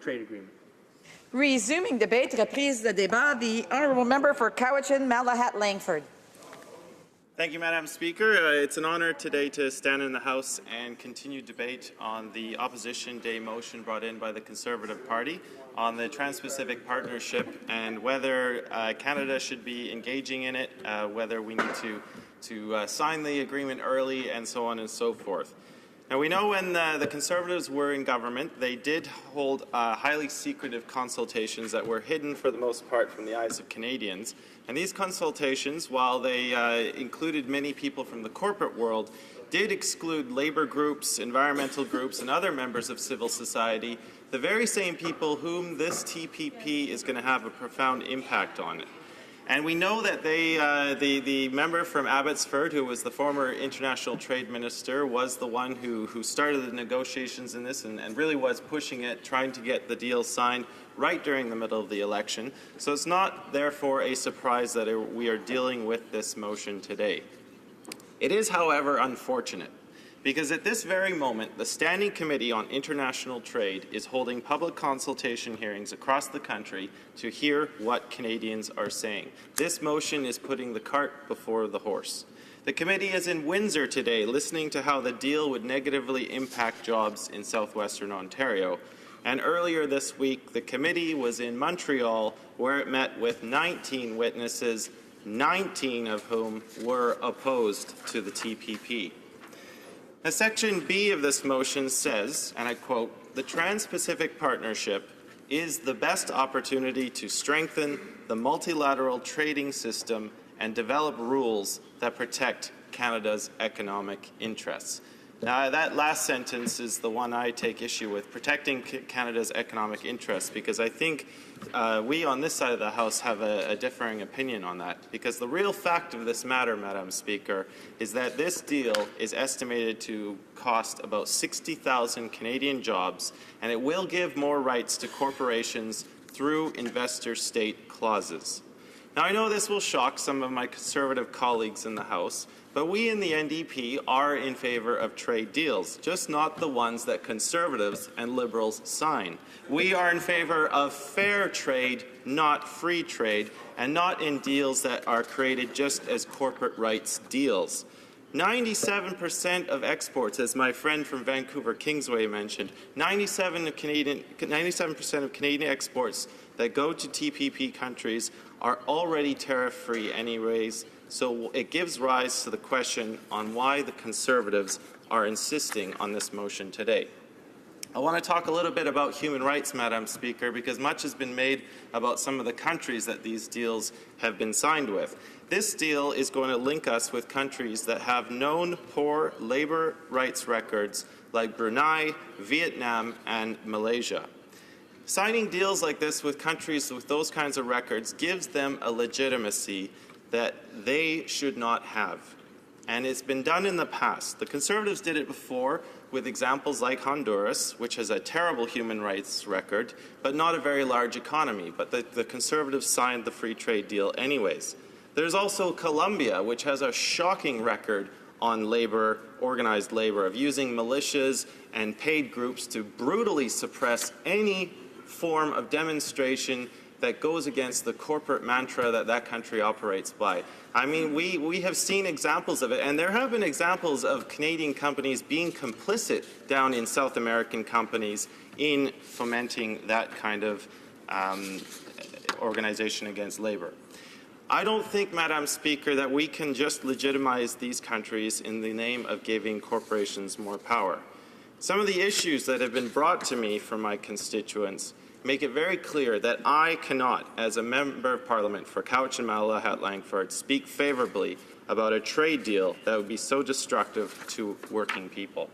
trade agreement. Resuming debate, reprise de débat. The honourable member for Cowichan-Malahat-Langford. Thank you, Madam Speaker. It's an honour today to stand in the House and continue debate on the Opposition Day motion brought in by the Conservative Party on the Trans-Pacific Partnership and whether Canada should be engaging in it, whether we need to sign the agreement early, and so on and so forth. Now, we know when the Conservatives were in government, they did hold highly secretive consultations that were hidden for the most part from the eyes of Canadians. And these consultations, while they included many people from the corporate world, did exclude labour groups, environmental groups, and other members of civil society, the very same people whom this TPP is going to have a profound impact on it. And we know that the member from Abbotsford, who was the former international trade minister, was the one who started the negotiations in this and really was pushing it, trying to get the deal signed right during the middle of the election. So it's not, therefore, a surprise that we are dealing with this motion today. It is, however, unfortunate, because at this very moment, the Standing Committee on International Trade is holding public consultation hearings across the country to hear what Canadians are saying. This motion is putting the cart before the horse. The committee is in Windsor today listening to how the deal would negatively impact jobs in southwestern Ontario. And earlier this week, the committee was in Montreal, where it met with 19 witnesses, 19 of whom were opposed to the TPP. Now, Section B of this motion says, and I quote, "The Trans-Pacific Partnership is the best opportunity to strengthen the multilateral trading system and develop rules that protect Canada's economic interests." Now, that last sentence is the one I take issue with, protecting Canada's economic interests, because I think we on this side of the House have a differing opinion on that. Because the real fact of this matter, Madam Speaker, is that this deal is estimated to cost about 60,000 Canadian jobs, and it will give more rights to corporations through investor-state clauses. Now, I know this will shock some of my Conservative colleagues in the House, but we in the NDP are in favour of trade deals, just not the ones that Conservatives and Liberals sign. We are in favour of fair trade, not free trade, and not in deals that are created just as corporate rights deals. 97% of exports, as my friend from Vancouver Kingsway mentioned, 97% of Canadian exports that go to TPP countries are already tariff-free anyways, so it gives rise to the question on why the Conservatives are insisting on this motion today. I want to talk a little bit about human rights, Madam Speaker, because much has been made about some of the countries that these deals have been signed with. This deal is going to link us with countries that have known poor labour rights records like Brunei, Vietnam, and Malaysia. Signing deals like this with countries with those kinds of records gives them a legitimacy that they should not have. And it's been done in the past. The Conservatives did it before with examples like Honduras, which has a terrible human rights record, but not a very large economy. But the Conservatives signed the free trade deal anyways. There's also Colombia, which has a shocking record on labor, organized labor, of using militias and paid groups to brutally suppress any form of demonstration that goes against the corporate mantra that that country operates by. I mean, we have seen examples of it, and there have been examples of Canadian companies being complicit down in South American companies in fomenting that kind of organization against labor. I don't think, Madam Speaker, that we can just legitimize these countries in the name of giving corporations more power. Some of the issues that have been brought to me from my constituents make it very clear that I cannot, as a Member of Parliament for Cowichan-Malahat-Langford, speak favourably about a trade deal that would be so destructive to working people.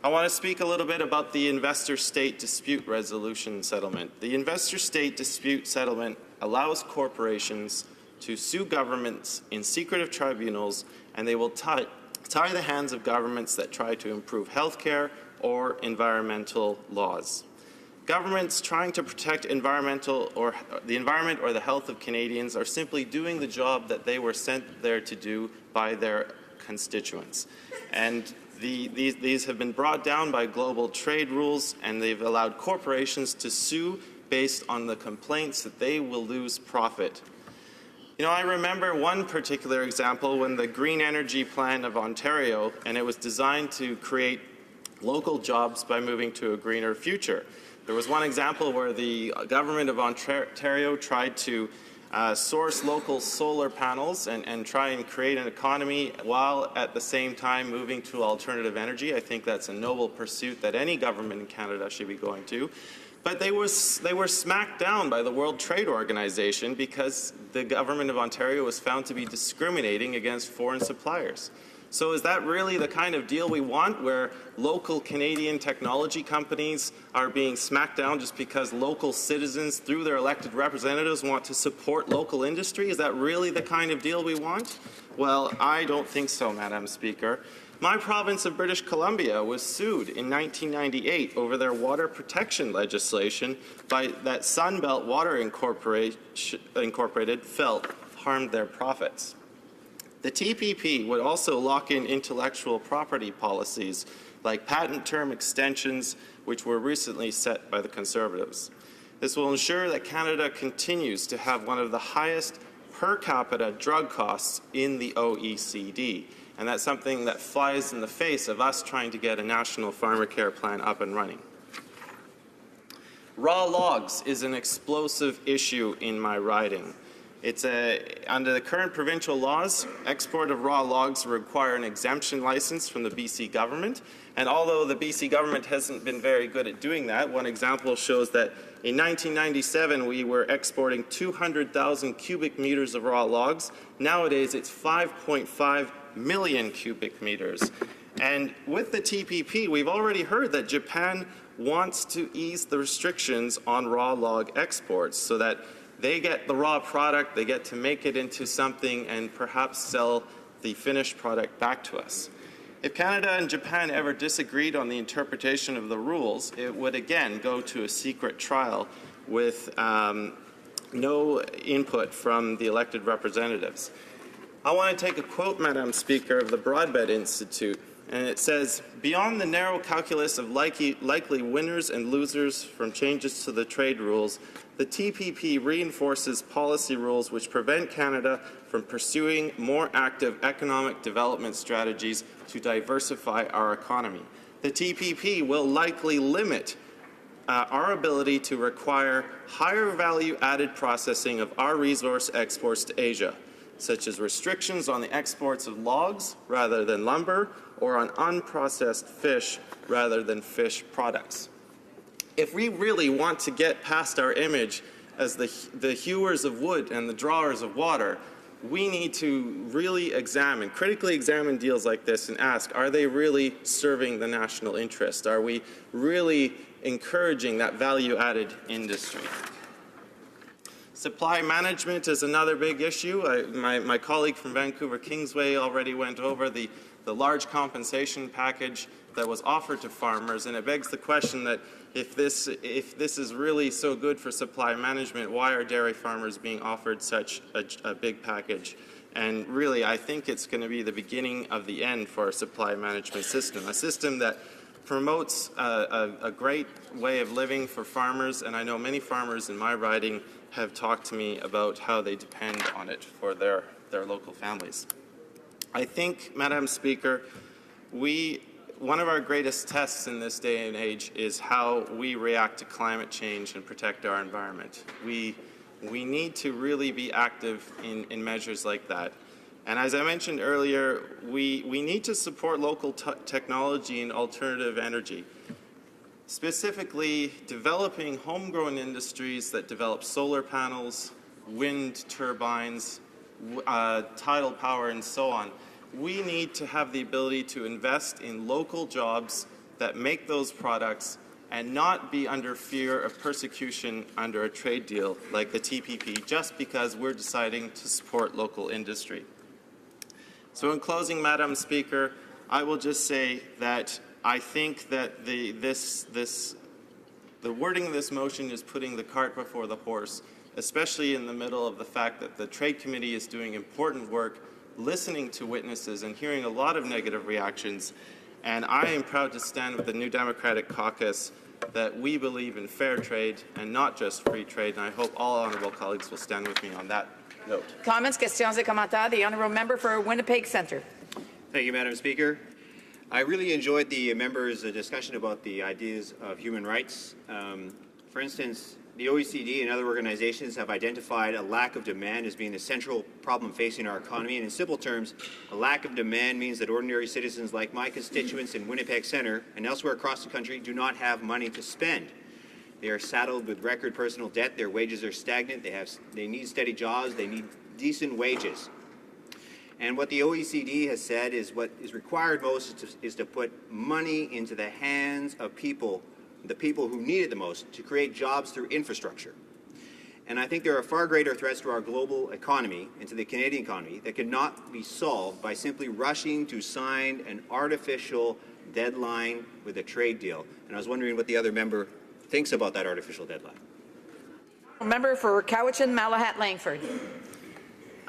I want to speak a little bit about the Investor-State Dispute Resolution Settlement. The Investor-State Dispute Settlement allows corporations to sue governments in secretive tribunals, and they will tie the hands of governments that try to improve healthcare or environmental laws. Governments trying to protect the environment or the health of Canadians are simply doing the job that they were sent there to do by their constituents. And These have been brought down by global trade rules, and they've allowed corporations to sue based on the complaints that they will lose profit. You know, I remember one particular example when the Green Energy Plan of Ontario, and it was designed to create local jobs by moving to a greener future. There was one example where the government of Ontario tried to source local solar panels and try and create an economy while at the same time moving to alternative energy. I think that's a noble pursuit that any government in Canada should be going to. But they were smacked down by the World Trade Organization because the government of Ontario was found to be discriminating against foreign suppliers. So is that really the kind of deal we want, where local Canadian technology companies are being smacked down just because local citizens, through their elected representatives, want to support local industry? Is that really the kind of deal we want? Well, I don't think so, Madam Speaker. My province of British Columbia was sued in 1998 over their water protection legislation by that Sunbelt Water Incorporated felt harmed their profits. The TPP would also lock in intellectual property policies like patent term extensions, which were recently set by the Conservatives. This will ensure that Canada continues to have one of the highest per capita drug costs in the OECD. And that's something that flies in the face of us trying to get a national pharmacare plan up and running. Raw logs is an explosive issue in my riding. Under the current provincial laws, export of raw logs require an exemption license from the BC government. And although the BC government hasn't been very good at doing that, one example shows that in 1997 we were exporting 200,000 cubic meters of raw logs. Nowadays it's 5.5 million cubic meters. And with the TPP, we've already heard that Japan wants to ease the restrictions on raw log exports so that they get the raw product, they get to make it into something and perhaps sell the finished product back to us. If Canada and Japan ever disagreed on the interpretation of the rules, it would again go to a secret trial with no input from the elected representatives. I want to take a quote, Madam Speaker, of the Broadbent Institute, and it says, "Beyond the narrow calculus of likely winners and losers from changes to the trade rules, the TPP reinforces policy rules which prevent Canada from pursuing more active economic development strategies to diversify our economy. The TPP will likely limit our ability to require higher value-added processing of our resource exports to Asia, such as restrictions on the exports of logs rather than lumber, or on unprocessed fish rather than fish products." If we really want to get past our image as the hewers of wood and the drawers of water, we need to really critically examine deals like this and ask, are they really serving the national interest? Are we really encouraging that value-added industry? Supply management is another big issue. My colleague from Vancouver Kingsway already went over the large compensation package that was offered to farmers, and it begs the question that if this is really so good for supply management, why are dairy farmers being offered such a big package? And really, I think it's going to be the beginning of the end for our supply management system, a system that promotes a great way of living for farmers, and I know many farmers in my riding have talked to me about how they depend on it for their local families. I think, Madam Speaker, one of our greatest tests in this day and age is how we react to climate change and protect our environment. We need to really be active in measures like that. And as I mentioned earlier, we need to support local technology and alternative energy, specifically developing homegrown industries that develop solar panels, wind turbines, tidal power, and so on. We need to have the ability to invest in local jobs that make those products and not be under fear of persecution under a trade deal like the TPP just because we're deciding to support local industry. So in closing, Madam Speaker, I will just say that I think that the wording of this motion is putting the cart before the horse, especially in the middle of the fact that the Trade Committee is doing important work, listening to witnesses and hearing a lot of negative reactions. And I am proud to stand with the New Democratic Caucus that we believe in fair trade and not just free trade, and I hope all honourable colleagues will stand with me on that note. Comments, questions et commentaires. The honourable member for Winnipeg Centre. Thank you, Madam Speaker. I really enjoyed the members' discussion about the ideas of human rights. For instance, the OECD and other organizations have identified a lack of demand as being the central problem facing our economy. And in simple terms, a lack of demand means that ordinary citizens like my constituents in Winnipeg Centre and elsewhere across the country do not have money to spend. They are saddled with record personal debt. Their wages are stagnant. They need steady jobs. They need decent wages. And what the OECD has said is what is required most is to put money into the hands of people, the people who need it the most, to create jobs through infrastructure. And I think there are far greater threats to our global economy and to the Canadian economy that cannot be solved by simply rushing to sign an artificial deadline with a trade deal. And I was wondering what the other member thinks about that artificial deadline. Member for Cowichan-Malahat-Langford.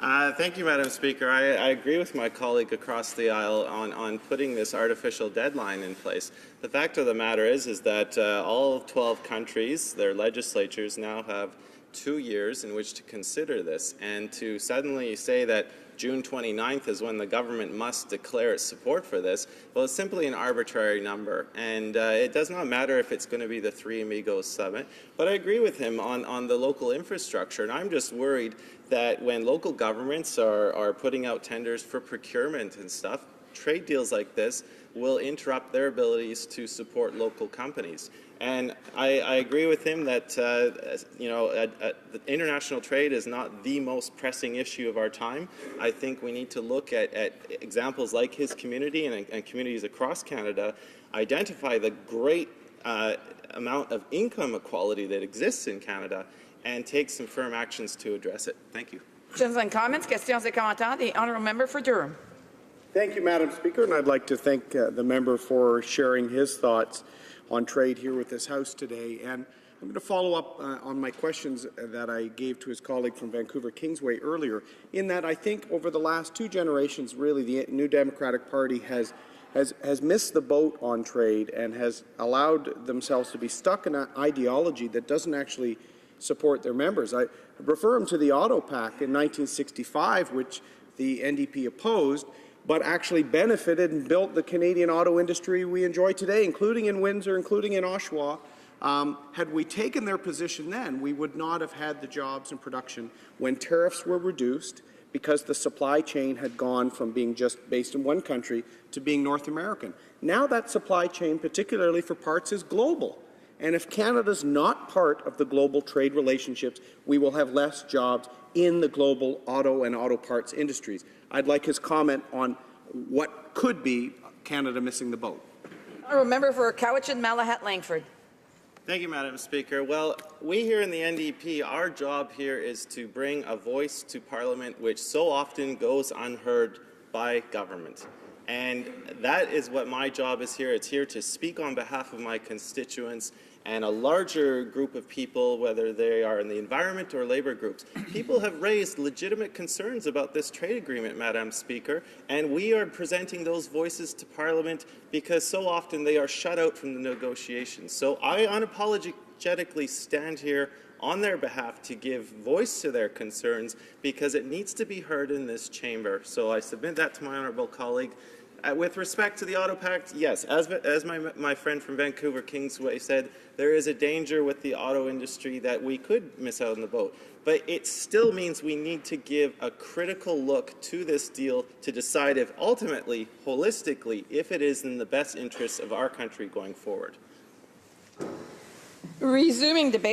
Thank you, Madam Speaker. I agree with my colleague across the aisle on putting this artificial deadline in place. The fact of the matter is that all 12 countries, their legislatures now have 2 years in which to consider this, and to suddenly say that June 29th is when the government must declare its support for this, well, it's simply an arbitrary number. And it does not matter if it's going to be the Three Amigos Summit, but I agree with him on the local infrastructure. And I'm just worried that when local governments are putting out tenders for procurement and stuff, trade deals like this will interrupt their abilities to support local companies. And I agree with him that international trade is not the most pressing issue of our time. I think we need to look at examples like his community and communities across Canada, identify the great amount of income equality that exists in Canada, and take some firm actions to address it. Thank you. Questions and comments, questions et commentaires. The honourable member for Durham. Thank you, Madam Speaker, and I'd like to thank the member for sharing his thoughts on trade here with this House today. And I'm going to follow up on my questions that I gave to his colleague from Vancouver Kingsway earlier, in that I think over the last 2 generations, really, the New Democratic Party has missed the boat on trade and has allowed themselves to be stuck in an ideology that doesn't actually support their members. I refer them to the Auto Pact in 1965, which the NDP opposed, but actually benefited and built the Canadian auto industry we enjoy today, including in Windsor, including in Oshawa. Had we taken their position then, we would not have had the jobs and production when tariffs were reduced, because the supply chain had gone from being just based in one country to being North American. Now that supply chain, particularly for parts, is global. And if Canada's not part of the global trade relationships, we will have less jobs in the global auto and auto parts industries. I'd like his comment on what could be Canada missing the boat. Honourable member for Cowichan-Malahat-Langford. Thank you, Madam Speaker. Well, we here in the NDP, our job here is to bring a voice to Parliament which so often goes unheard by government. And that is what my job is here. It's here to speak on behalf of my constituents and a larger group of people, whether they are in the environment or labour groups. People have raised legitimate concerns about this trade agreement, Madam Speaker, and we are presenting those voices to Parliament because so often they are shut out from the negotiations. So I unapologetically stand here on their behalf to give voice to their concerns because it needs to be heard in this chamber. So I submit that to my honourable colleague. With respect to the Auto Pact, yes, as my friend from Vancouver Kingsway said, there is a danger with the auto industry that we could miss out on the boat. But it still means we need to give a critical look to this deal to decide if ultimately, holistically, if it is in the best interests of our country going forward. Resuming debate.